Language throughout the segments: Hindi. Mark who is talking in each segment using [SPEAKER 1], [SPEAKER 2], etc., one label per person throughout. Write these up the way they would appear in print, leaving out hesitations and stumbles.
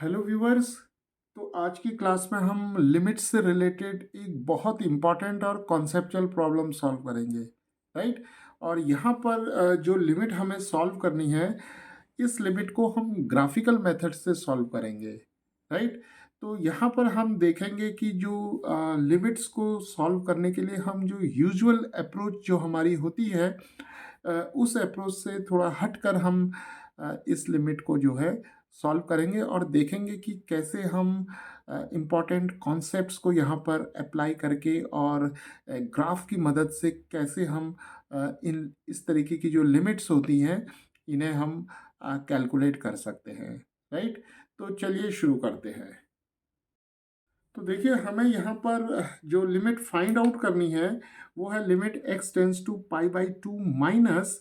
[SPEAKER 1] Hello viewers. तो आज की क्लास में हम लिमिट्स से रिलेटेड एक बहुत इम्पॉर्टेंट और कॉन्सेप्चुअल प्रॉब्लम सॉल्व करेंगे, राइट। और यहाँ पर जो लिमिट हमें सॉल्व करनी है, इस लिमिट को हम ग्राफिकल मेथड से सॉल्व करेंगे, राइट। तो यहाँ पर हम देखेंगे कि जो लिमिट्स को सॉल्व करने के लिए हम जो यूजुअल अप्रोच जो हमारी होती है, उस अप्रोच से थोड़ा हटकर हम इस लिमिट को जो है सॉल्व करेंगे और देखेंगे कि कैसे हम इम्पॉर्टेंट कॉन्सेप्ट्स को यहाँ पर अप्लाई करके और ग्राफ की मदद से कैसे हम इन इस तरीके की जो लिमिट्स होती हैं इन्हें हम कैलकुलेट कर सकते हैं, राइट। तो चलिए शुरू करते हैं। तो देखिए हमें यहाँ पर जो लिमिट फाइंड आउट करनी है वो है limit x tends to pi by two minus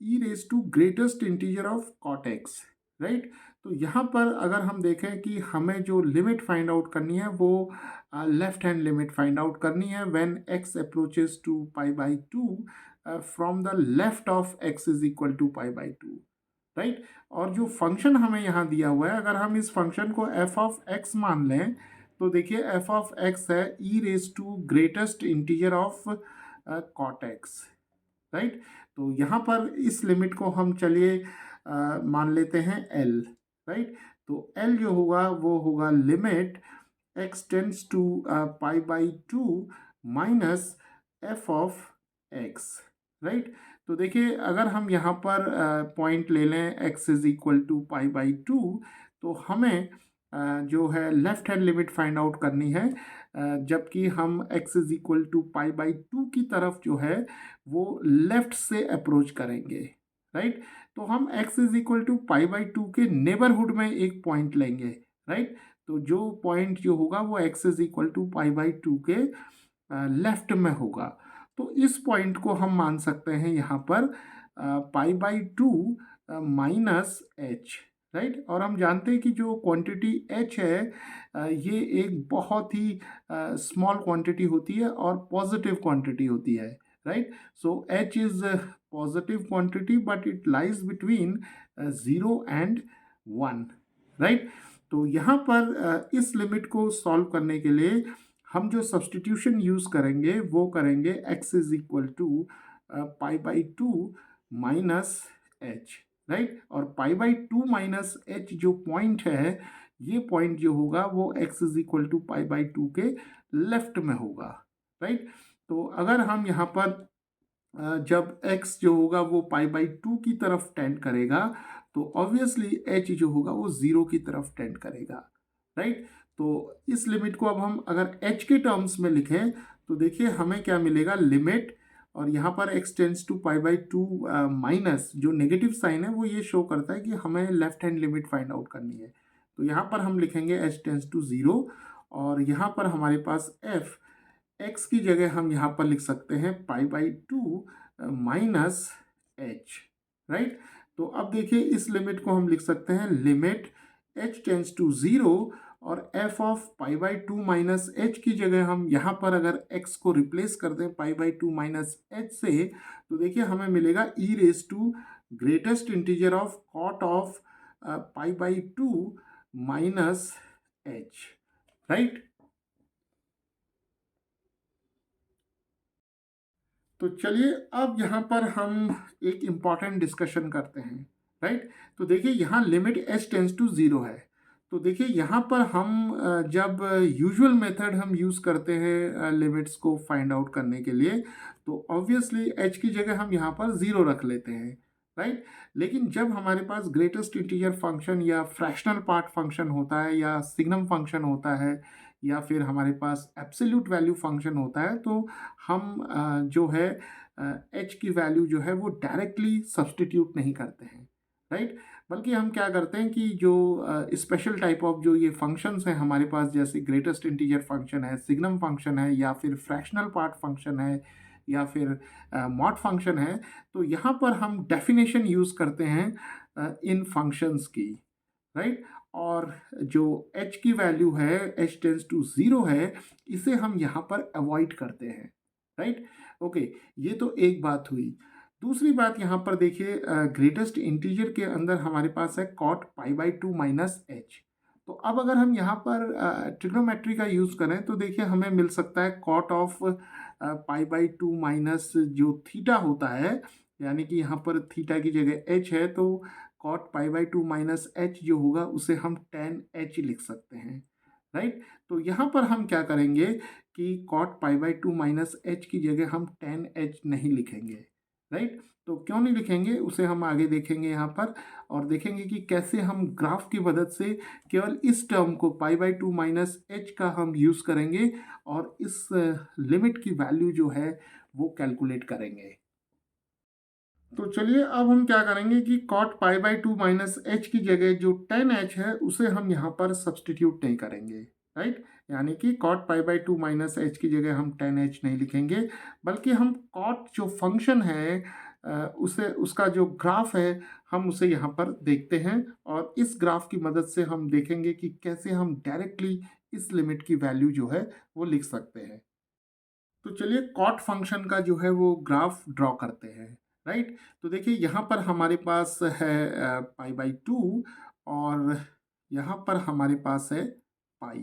[SPEAKER 1] e raise to greatest integer of cot x, right. तो यहाँ पर अगर हम देखें कि हमें जो लिमिट फाइंड आउट करनी है वो left hand limit find out करनी है when x approaches to pi by two from the left of x is equal to pi by two, right. और जो फंक्शन हमें यहाँ दिया हुआ है, अगर हम इस फंक्शन को f ऑफ x मान लें तो देखिए f ऑफ x है e raise to greatest integer of cot x, right. तो यहाँ पर इस लिमिट को हम चलिए मान लेते हैं l, राइट। तो l जो होगा वो होगा limit x tends to pi by two minus f of x, right. तो देखिए अगर हम यहाँ पर पॉइंट ले लें x is equal to pi by two, तो हमें जो है left hand limit find out करनी है, जबकि हम x is equal to pi by two की तरफ जो है वो लेफ्ट से अप्रोच करेंगे, राइट। तो हम x is equal to pi by two के नेबरहुड में एक पॉइंट लेंगे, राइट। तो जो पॉइंट जो होगा वो x is equal to pi by two के लेफ्ट में होगा। तो इस पॉइंट को हम मान सकते हैं यहाँ पर पाई by two minus h, right. और हम जानते हैं कि जो क्वांटिटी h है ये एक बहुत ही स्मॉल क्वांटिटी होती है और पॉजिटिव क्वांटिटी होती है, right. So h is positive quantity but it lies between 0 and 1, right. तो यहाँ पर इस लिमिट को सॉल्व करने के लिए हम जो सब्सटीट्यूशन यूज करेंगे वो करेंगे x is equal to pi by two minus h, right. और pi by two minus h जो पॉइंट है, ये पॉइंट जो होगा वो x is equal to pi by two के लेफ्ट में होगा, राइट। तो अगर हम यहाँ पर जब x जो होगा वो पाई बाई टू की तरफ टेंड करेगा तो ऑब्वियसली h जो होगा वो जीरो की तरफ टेंड करेगा, राइट। तो इस लिमिट को अब हम अगर h के टर्म्स में लिखें तो देखिए हमें क्या मिलेगा, लिमिट और यहाँ पर x tends to pi by two minus जो नेगेटिव साइन है वो ये शो करता है कि हमें left hand limit find out करनी है। तो यहाँ पर हम लिखेंगे h टेंस टू ज़ीरो और यहाँ पर हमारे पास f, x की जगह हम यहाँ पर लिख सकते हैं पाई by two minus h, right. तो अब देखिए इस लिमिट को हम लिख सकते हैं limit h tends to zero और f of pi by two minus h की जगह हम यहाँ पर अगर x को रिप्लेस कर दें pi by two minus h से, तो देखिए हमें मिलेगा e raise to greatest integer of cot of pi by two minus h, right. तो चलिए अब यहाँ पर हम एक इम्पॉर्टेंट डिस्कशन करते हैं, राइट। तो देखिए यहाँ limit h tends to zero है। तो देखिए यहाँ पर हम जब यूजुअल मेथड हम यूज़ करते हैं लिमिट्स को फाइंड आउट करने के लिए, तो ऑब्वियसली h की जगह हम यहाँ पर ज़ीरो रख लेते हैं, राइट। लेकिन जब हमारे पास ग्रेटेस्ट इंटीजर फंक्शन या फ्रैक्शनल पार्ट फंक्शन होता है या सिग्नम फंक्शन होता है या फिर हमारे पास एब्सोल्यूट वैल्यू फंक्शन होता है, तो हम जो है h की वैल्यू जो है वो डायरेक्टली सब्सटीट्यूट नहीं करते हैं, राइट। बल्कि हम क्या करते हैं कि जो स्पेशल टाइप ऑफ जो ये फंक्शंस हैं हमारे पास, जैसे ग्रेटेस्ट इंटीजर फंक्शन है, सिग्नम फंक्शन है या फिर फ्रैक्शनल पार्ट फंक्शन है या फिर मॉड फंक्शन है, तो यहाँ पर हम डेफिनेशन यूज़ करते हैं इन फंक्शंस की, राइट। और जो h की वैल्यू है h टेंस टू ज़ीरो है, इसे हम यहाँ पर अवॉइड करते हैं, राइट। ओके, ये तो एक बात हुई। दूसरी बात यहाँ पर देखिए ग्रेटेस्ट इंटीजर के अंदर हमारे पास है cot pi by two minus h. तो अब अगर हम यहाँ पर ट्रिग्नोमेट्री का यूज़ करें तो देखिए हमें मिल सकता है cot of pi by two minus जो थीटा होता है, यानी कि यहाँ पर थीटा की जगह एच है, तो cot pi by two minus h जो होगा उसे हम टेन एच लिख सकते हैं, राइट। तो यहाँ पर हम क्या करेंगे कि cot pi by two minus h की जगह हम टेन एच नहीं लिखेंगे, राइट। तो क्यों नहीं लिखेंगे उसे हम आगे देखेंगे यहाँ पर, और देखेंगे कि कैसे हम ग्राफ की मदद से केवल इस टर्म को पाई बाई टू माइनस एच का हम यूज़ करेंगे और इस लिमिट की वैल्यू जो है वो कैलकुलेट करेंगे। तो चलिए अब हम क्या करेंगे कि cot pi by two minus h की जगह जो टेन एच है उसे हम यहाँ पर सब्सटीट्यूट नहीं करेंगे, राइट। यानी कि cot pi by two minus h की जगह हम टेन एच नहीं लिखेंगे, बल्कि हम कॉट जो फंक्शन है उसे उसका जो ग्राफ है हम उसे यहाँ पर देखते हैं, और इस ग्राफ की मदद से हम देखेंगे कि कैसे हम डायरेक्टली इस लिमिट की वैल्यू जो है वो लिख सकते हैं। तो चलिए कॉट फंक्शन का जो है वो ग्राफ ड्रॉ करते हैं, राइट। तो देखिए यहाँ पर हमारे पास है पाई बाई टू, और यहाँ पर हमारे पास है पाई,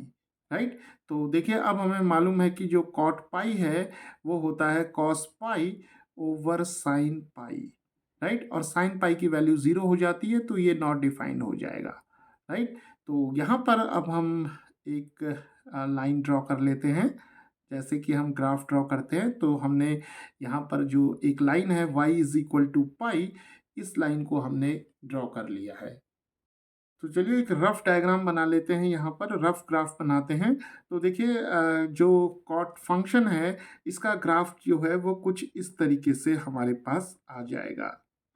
[SPEAKER 1] राइट। तो देखिए अब हमें मालूम है कि जो कॉट पाई है वो होता है cos pi over sine pi, right. और साइन पाई की वैल्यू ज़ीरो हो जाती है तो ये नॉट डिफाइंड हो जाएगा, राइट। तो यहाँ पर अब हम एक लाइन ड्रॉ कर लेते हैं। जैसे कि हम ग्राफ ड्रॉ करते हैं तो हमने यहाँ पर जो एक लाइन है y इज इक्वल टू पाई, इस लाइन को हमने ड्रॉ कर लिया है। तो चलिए एक रफ डायग्राम बना लेते हैं, यहाँ पर रफ ग्राफ बनाते हैं। तो देखिए जो कॉट फंक्शन है इसका ग्राफ जो है वो कुछ इस तरीके से हमारे पास आ जाएगा,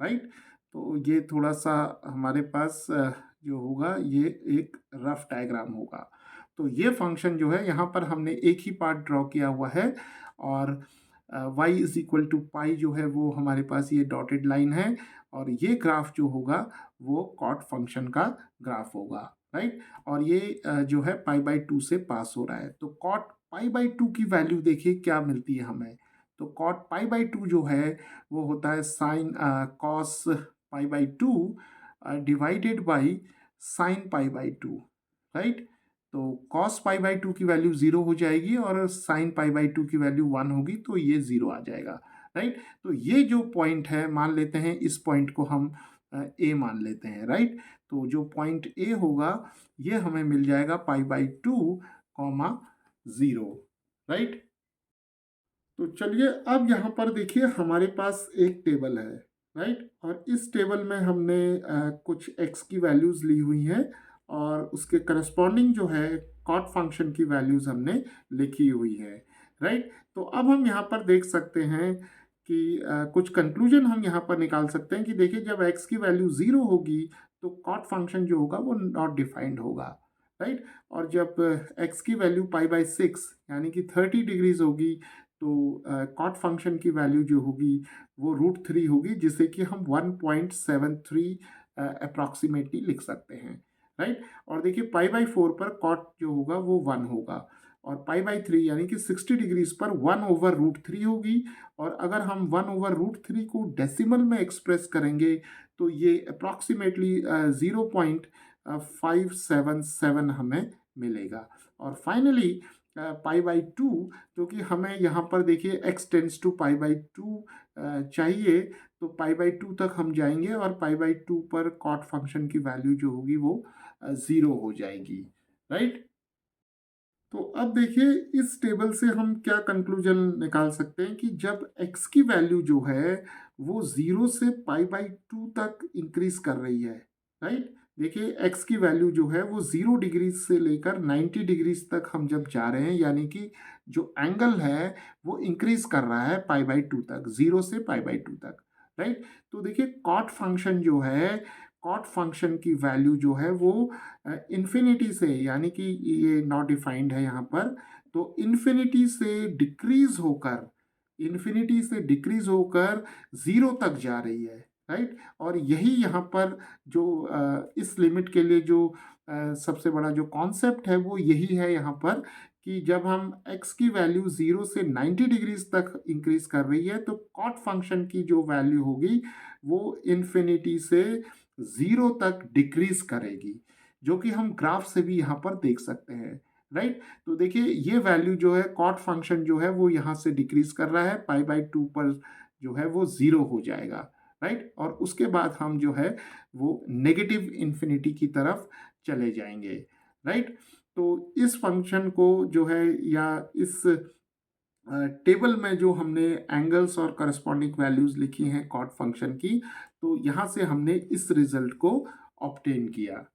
[SPEAKER 1] राइट। तो ये थोड़ा सा हमारे पास जो होगा ये एक रफ डायग्राम होगा। तो ये फंक्शन जो है यहाँ पर हमने एक ही पार्ट ड्रॉ किया हुआ है, और y इज इक्वल टू पाई जो है वो हमारे पास ये डॉटेड लाइन है, और ये ग्राफ जो होगा वो कॉट फंक्शन का ग्राफ होगा, राइट। और ये जो है पाई बाई टू से पास हो रहा है। तो कॉट पाई बाई टू की वैल्यू देखिए क्या मिलती है हमें। तो कॉट पाई बाई टू जो है वो होता है sine cos pi by two divided by sine pi by two, right. तो कॉस पाई बाई टू की वैल्यू ज़ीरो हो जाएगी और साइन पाई बाई टू की वैल्यू वन होगी, तो ये ज़ीरो आ जाएगा, राइट। तो ये जो पॉइंट है मान लेते हैं इस पॉइंट को हम ए मान लेते हैं, राइट। तो जो पॉइंट ए होगा ये हमें मिल जाएगा पाई by two comma zero, right. तो चलिए अब यहाँ पर देखिए हमारे पास एक टेबल है, राइट। और इस टेबल में हमने कुछ एक्स की वैल्यूज़ ली हुई हैं, और उसके करस्पॉन्डिंग जो है कॉट फंक्शन की वैल्यूज़ हमने लिखी हुई है, राइट। तो अब हम यहाँ पर देख सकते हैं कि कुछ कंक्लूजन हम यहाँ पर निकाल सकते हैं कि देखिए जब एक्स की वैल्यू ज़ीरो होगी तो कॉट फंक्शन जो होगा वो नॉट डिफाइंड होगा, राइट। और जब एक्स की वैल्यू पाई बाई सिक्स यानी कि 30 डिग्रीज होगी तो कॉट फंक्शन की वैल्यू जो होगी वो रूट थ्री होगी, जिसे कि हम 1.73 अप्रॉक्सीमेटली लिख सकते हैं, राइट। और देखिए पाई बाई फोर पर कॉट जो होगा वो वन होगा, और पाई बाई थ्री यानी कि 60 डिग्रीज पर वन ओवर रूट थ्री होगी। और अगर हम वन ओवर रूट थ्री को डेसिमल में एक्सप्रेस करेंगे तो ये अप्रॉक्सीमेटली 0.577 हमें मिलेगा। और फाइनली पाई बाई टू, क्योंकि हमें यहाँ पर देखिए x tends to pi by two चाहिए, तो पाई बाई टू तक हम जाएंगे और पाई बाई टू पर कॉट फंक्शन की वैल्यू जो होगी वो ज़ीरो हो जाएगी, राइट। तो अब देखिए इस टेबल से हम क्या कंक्लूजन निकाल सकते हैं कि जब x की वैल्यू जो है वो ज़ीरो से पाई बाई टू तक इंक्रीज कर रही है, राइट। देखिए x की वैल्यू जो है वो 0 डिग्री से लेकर 90 डिग्रीज तक हम जब जा रहे हैं, यानी कि जो एंगल है वो इंक्रीज कर रहा है पाई बाई टू तक, ज़ीरो से पाई बाई टू तक, राइट। तो देखिए कॉट फंक्शन जो है, कॉट फंक्शन की वैल्यू जो है वो इन्फिनिटी से, यानी कि ये नॉट डिफाइंड है यहाँ पर, तो इन्फिनिटी से डिक्रीज होकर, इन्फिनिटी से डिक्रीज होकर ज़ीरो तक जा रही है, राइट। और यही यहाँ पर जो इस लिमिट के लिए जो सबसे बड़ा जो कॉन्सेप्ट है वो यही है यहाँ पर, कि जब हम x की वैल्यू 0 से 90 डिग्रीज तक इंक्रीज कर रही है तो कॉट फंक्शन की जो वैल्यू होगी वो इन्फिनिटी से ज़ीरो तक डिक्रीज करेगी। जो कि हम ग्राफ से भी यहाँ पर देख सकते हैं, राइट। तो देखिए ये वैल्यू जो है कॉट फंक्शन जो है वो यहाँ से डिक्रीज कर रहा है, पाई बाई टू पर जो है वो ज़ीरो हो जाएगा, राइट। और उसके बाद हम जो है वो नेगेटिव इन्फिनिटी की तरफ चले जाएंगे, राइट। तो इस फंक्शन को जो है या इस टेबल में जो हमने एंगल्स और करस्पॉन्डिंग वैल्यूज लिखी हैं कॉट फंक्शन की, तो यहाँ से हमने इस रिजल्ट को ऑब्टेन किया।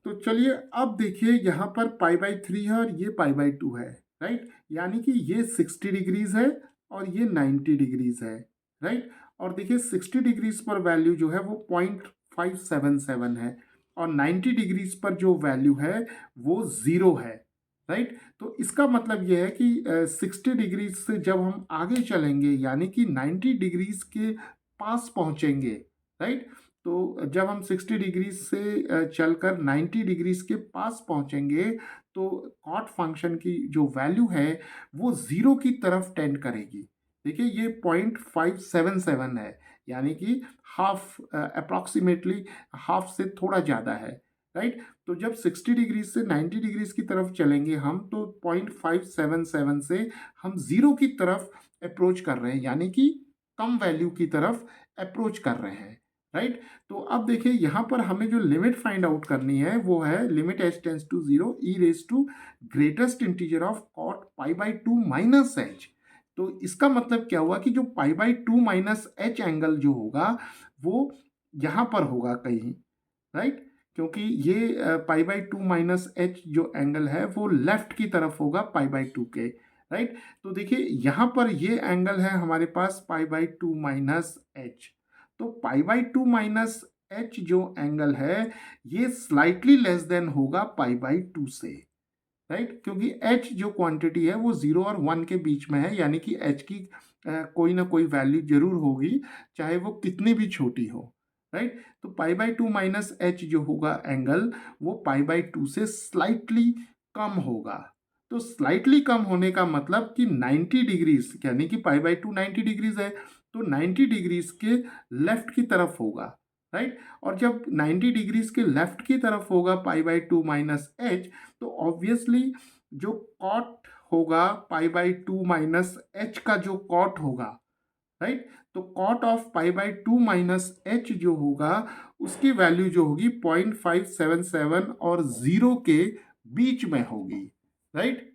[SPEAKER 1] तो चलिए अब देखिए यहाँ पर पाई बाई थ्री है और ये पाई बाई टू है, राइट। यानी कि ये 60 डिग्रीज है और ये 90 डिग्रीज है, राइट। और देखिए 60 डिग्रीज पर वैल्यू जो है वो 0.577 है और 90 डिग्रीज पर जो वैल्यू है वो ज़ीरो है, राइट। तो इसका मतलब ये है कि 60 डिग्रीज से जब हम आगे चलेंगे यानी कि 90 डिग्रीज के पास पहुंचेंगे, राइट। तो जब हम 60 डिग्रीज से चलकर 90 डिग्रीज के पास पहुंचेंगे तो कॉट फंक्शन की जो वैल्यू है वो ज़ीरो की तरफ टेंड करेगी। देखिए ये 0.577 है, यानी कि हाफ, अप्रॉक्सीमेटली हाफ से थोड़ा ज़्यादा है, राइट। तो जब 60 डिग्रीज से 90 डिग्रीज की तरफ चलेंगे हम तो 0.577 से हम ज़ीरो की तरफ अप्रोच कर रहे हैं, यानी कि कम वैल्यू की तरफ अप्रोच कर रहे हैं, राइट। तो अब देखिए यहाँ पर हमें जो लिमिट फाइंड आउट करनी है वो है limit h tends to zero e raise to greatest integer of cot pi by two minus h. तो इसका मतलब क्या हुआ कि जो pi by two minus h angle जो होगा वो यहाँ पर होगा कहीं, राइट। क्योंकि ये pi by two minus h जो एंगल है वो लेफ्ट की तरफ होगा पाई बाई टू के, राइट। तो देखिए यहाँ पर ये एंगल है हमारे पास pi by two minus h. तो pi by two minus h जो एंगल है ये स्लाइटली लेस देन होगा पाई बाई टू से, राइट। क्योंकि एच जो क्वांटिटी है वो जीरो और वन के बीच में है, यानी कि एच की कोई ना कोई वैल्यू जरूर होगी चाहे वो कितनी भी छोटी हो, राइट। तो pi by two minus h जो होगा एंगल वो पाई बाई टू से स्लाइटली कम होगा। तो स्लाइटली कम होने का मतलब कि 90 डिग्रीज, यानी कि पाई बाई टू 90 डिग्रीज है तो 90 डिग्रीज के लेफ्ट की तरफ होगा, राइट। और जब 90 डिग्रीज के लेफ्ट की तरफ होगा pi by two minus h तो ऑब्वियसली जो कॉट होगा pi by two minus h का जो कॉट होगा, राइट। तो cot of pi by two minus h जो होगा उसकी वैल्यू जो होगी 0.577 और ज़ीरो के बीच में होगी, राइट।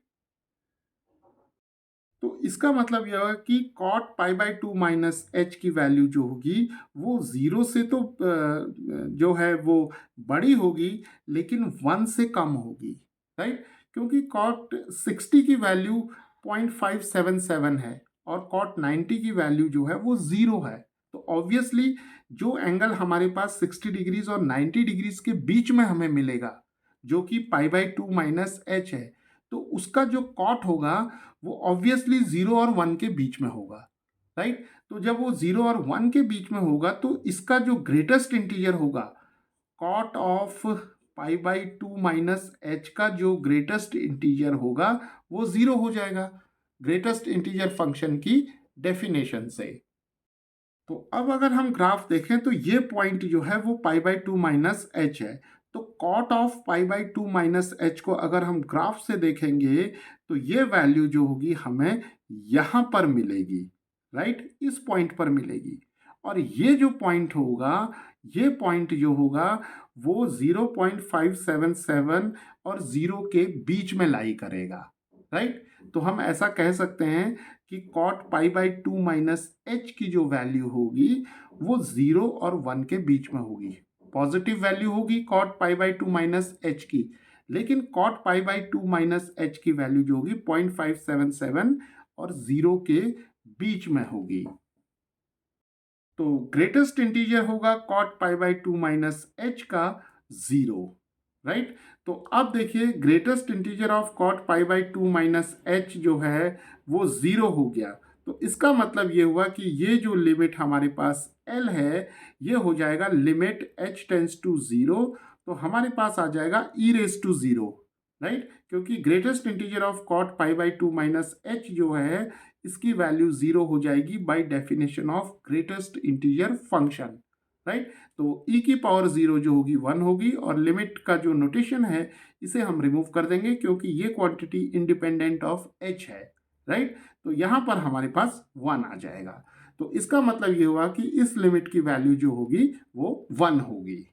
[SPEAKER 1] तो इसका मतलब यह है कि cot pi by two minus h की वैल्यू जो होगी वो ज़ीरो से तो जो है वो बड़ी होगी लेकिन वन से कम होगी, राइट। क्योंकि कॉट 60 की वैल्यू 0.577 है और कॉट 90 की वैल्यू जो है वो ज़ीरो है। तो ऑब्वियसली जो एंगल हमारे पास 60 डिग्रीज और 90 डिग्रीज के बीच में हमें मिलेगा जो कि पाई बाई टू माइनस एच है, तो उसका जो कॉट होगा वो ऑब्वियसली जीरो और वन के बीच में होगा, राइट। तो जब वो जीरो और वन के बीच में होगा तो इसका जो ग्रेटेस्ट इंटीजर होगा cot of pi by two minus h का जो ग्रेटेस्ट इंटीजर होगा वो जीरो हो जाएगा ग्रेटेस्ट इंटीजर फंक्शन की डेफिनेशन से। तो अब अगर हम ग्राफ देखें तो ये पॉइंट जो है वो pi by two minus h है। तो cot of pi by two minus h को अगर हम ग्राफ से देखेंगे तो ये वैल्यू जो होगी हमें यहाँ पर मिलेगी, राइट, इस पॉइंट पर मिलेगी। और ये जो पॉइंट होगा, ये पॉइंट जो होगा वो 0.577 और ज़ीरो के बीच में लाई करेगा, राइट। तो हम ऐसा कह सकते हैं कि cot pi by two minus h की जो वैल्यू होगी वो ज़ीरो और वन के बीच में होगी। पॉजिटिव वैल्यू होगी cot pi by two minus h की, लेकिन cot pi by two minus h की वैल्यू जो होगी 0.577 और ज़ीरो के बीच में होगी। तो ग्रेटेस्ट इंटीजर होगा cot pi by two minus h का ज़ीरो, राइट। तो अब देखिए greatest integer of cot pi by two minus h जो है वो ज़ीरो हो गया। तो इसका मतलब ये हुआ कि ये जो लिमिट हमारे पास एल है ये हो जाएगा limit h tends to zero. तो हमारे पास आ जाएगा e raise to zero, right. क्योंकि greatest integer of cot pi by two minus h जो है इसकी वैल्यू ज़ीरो हो जाएगी by definition of greatest integer function, right. तो ई की पावर 0 जो होगी 1 होगी, और लिमिट का जो नोटेशन है इसे हम रिमूव कर देंगे क्योंकि ये क्वांटिटी इंडिपेंडेंट ऑफ एच है, राइट। तो यहाँ पर हमारे पास 1 आ जाएगा। तो इसका मतलब ये हुआ कि इस लिमिट की वैल्यू जो होगी वो 1 होगी।